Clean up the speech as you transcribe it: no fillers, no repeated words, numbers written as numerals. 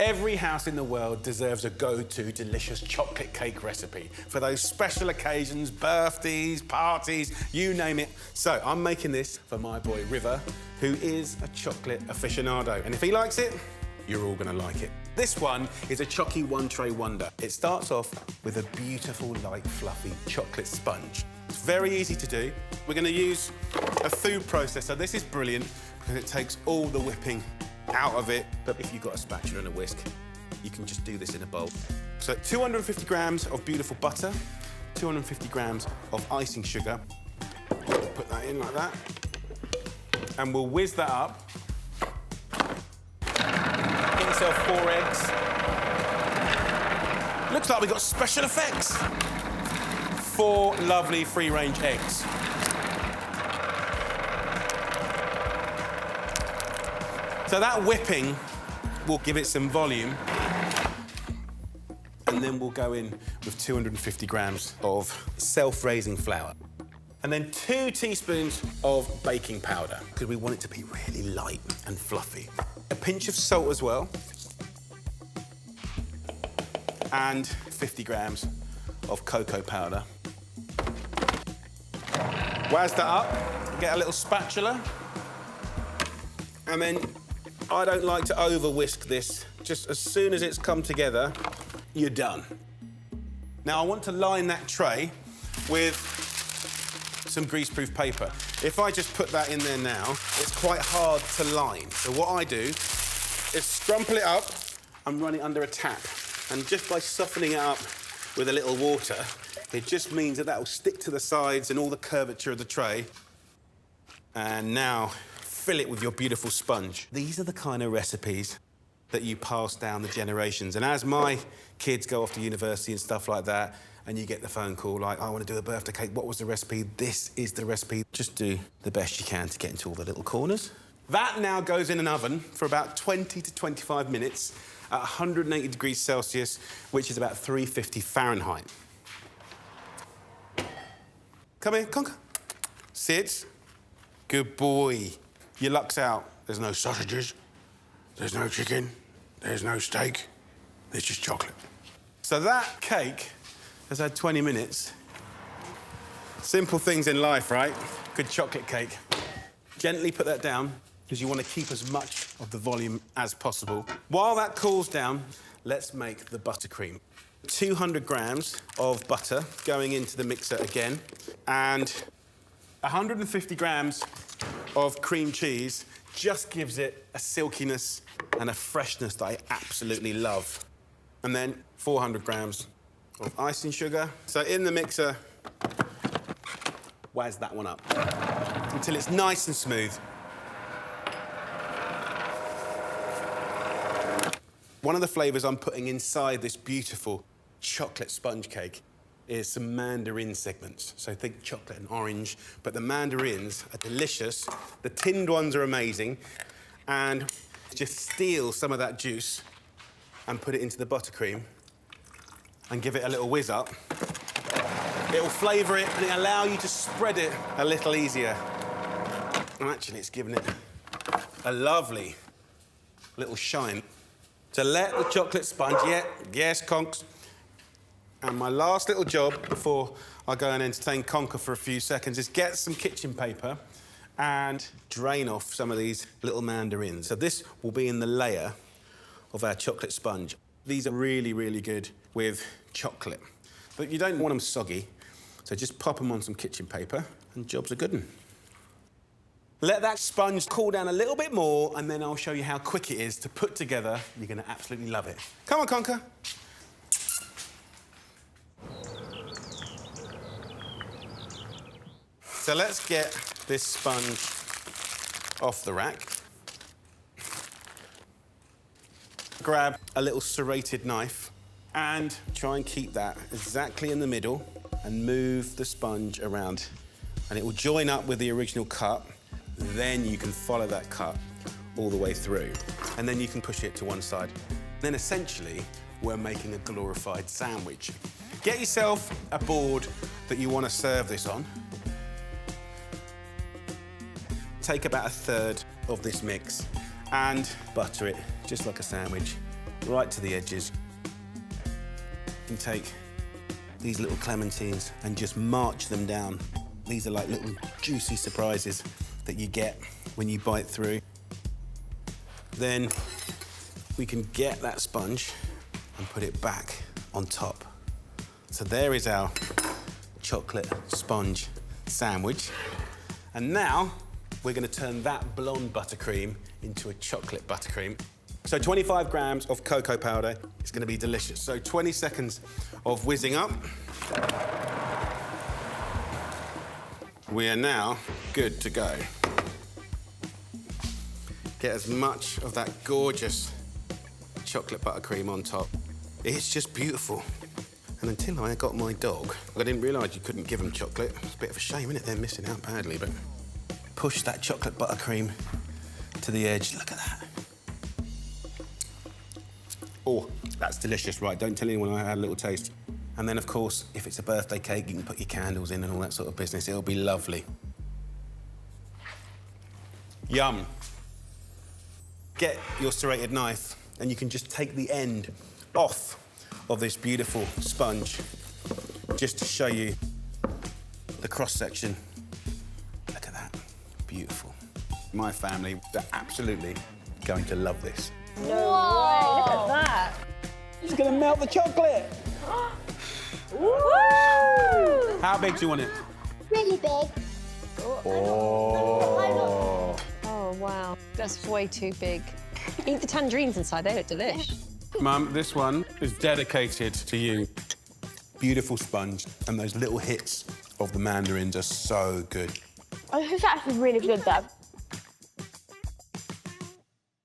Every house in the world deserves a go-to delicious chocolate cake recipe for those special occasions, birthdays, parties, you name it. So I'm making this for my boy River, who is a chocolate aficionado. And if he likes it, you're all gonna like it. This one is a Chocky One Tray Wonder. It starts off with a beautiful, light, fluffy chocolate sponge. It's very easy to do. We're gonna use a food processor. This is brilliant because it takes all the whipping out of it. But if you've got a spatula and a whisk, you can just do this in a bowl. So 250 grams of beautiful butter, 250 grams of icing sugar. Put that in like that. And we'll whiz that up. Get yourself 4 eggs. Looks like we've got special effects. 4 lovely free-range eggs. So that whipping will give it some volume. And then we'll go in with 250 grams of self-raising flour. And then 2 teaspoons of baking powder, because we want it to be really light and fluffy. A pinch of salt as well. And 50 grams of cocoa powder. Waz that up, get a little spatula. And then I don't like to over-whisk this. Just as soon as it's come together, you're done. Now, I want to line that tray with some greaseproof paper. If I just put that in there now, it's quite hard to line. So what I do is scrumple it up and run it under a tap. And just by softening it up with a little water, it just means that will stick to the sides and all the curvature of the tray. And now, fill it with your beautiful sponge. These are the kind of recipes that you pass down the generations. And as my kids go off to university and stuff like that, and you get the phone call like, I want to do a birthday cake, what was the recipe? This is the recipe. Just do the best you can to get into all the little corners. That now goes in an oven for about 20 to 25 minutes at 180 degrees Celsius, which is about 350 Fahrenheit. Come here, Conker. Sit. Good boy. Your luck's out. There's no sausages, there's no chicken, there's no steak, there's just chocolate. So that cake has had 20 minutes. Simple things in life, right? Good chocolate cake. Gently put that down, because you want to keep as much of the volume as possible. While that cools down, let's make the buttercream. 200 grams of butter going into the mixer again, and 150 grams of cream cheese just gives it a silkiness and a freshness that I absolutely love. And then 400 grams of icing sugar. So in the mixer, waz that one up until it's nice and smooth. One of the flavours I'm putting inside this beautiful chocolate sponge cake is some mandarin segments. So think chocolate and orange, but the mandarins are delicious. The tinned ones are amazing. And just steal some of that juice and put it into the buttercream and give it a little whiz up. It'll flavour it and it'll allow you to spread it a little easier. And actually, it's given it a lovely little shine. So let the chocolate sponge, yes, conks. And my last little job before I go and entertain Conker for a few seconds is get some kitchen paper and drain off some of these little mandarins. So this will be in the layer of our chocolate sponge. These are really, really good with chocolate. But you don't want them soggy, so just pop them on some kitchen paper and jobs are good 'un. Let that sponge cool down a little bit more and then I'll show you how quick it is to put together. You're gonna absolutely love it. Come on, Conker. So let's get this sponge off the rack. Grab a little serrated knife and try and keep that exactly in the middle and move the sponge around. And it will join up with the original cut. Then you can follow that cut all the way through. And then you can push it to one side. Then essentially, we're making a glorified sandwich. Get yourself a board that you want to serve this on. Take about 1/3 of this mix and butter it just like a sandwich right to the edges. You can take these little clementines and just march them down. These are like little juicy surprises that you get when you bite through. Then we can get that sponge and put it back on top. So there is our chocolate sponge sandwich. And now we're going to turn that blonde buttercream into a chocolate buttercream. So 25 grams of cocoa powder. It's going to be delicious. So 20 seconds of whizzing up. We are now good to go. Get as much of that gorgeous chocolate buttercream on top. It's just beautiful. And until I got my dog, I didn't realise you couldn't give them chocolate. It's a bit of a shame, isn't it? They're missing out badly, but push that chocolate buttercream to the edge. Look at that. Oh, that's delicious, right? Don't tell anyone I had a little taste. And then, of course, if it's a birthday cake, you can put your candles in and all that sort of business. It'll be lovely. Yum. Get your serrated knife and you can just take the end off of this beautiful sponge just to show you the cross-section. Look at that. Beautiful. My family, they're absolutely going to love this. No way, look at that. It's going to melt the chocolate. Woo! How big do you want it? Really big. Oh. Oh, wow. That's way too big. Eat the tangerines inside, they look delish. Mum, this one is dedicated to you. Beautiful sponge, and those little hits of the mandarins are so good. Oh, this is actually really good, though.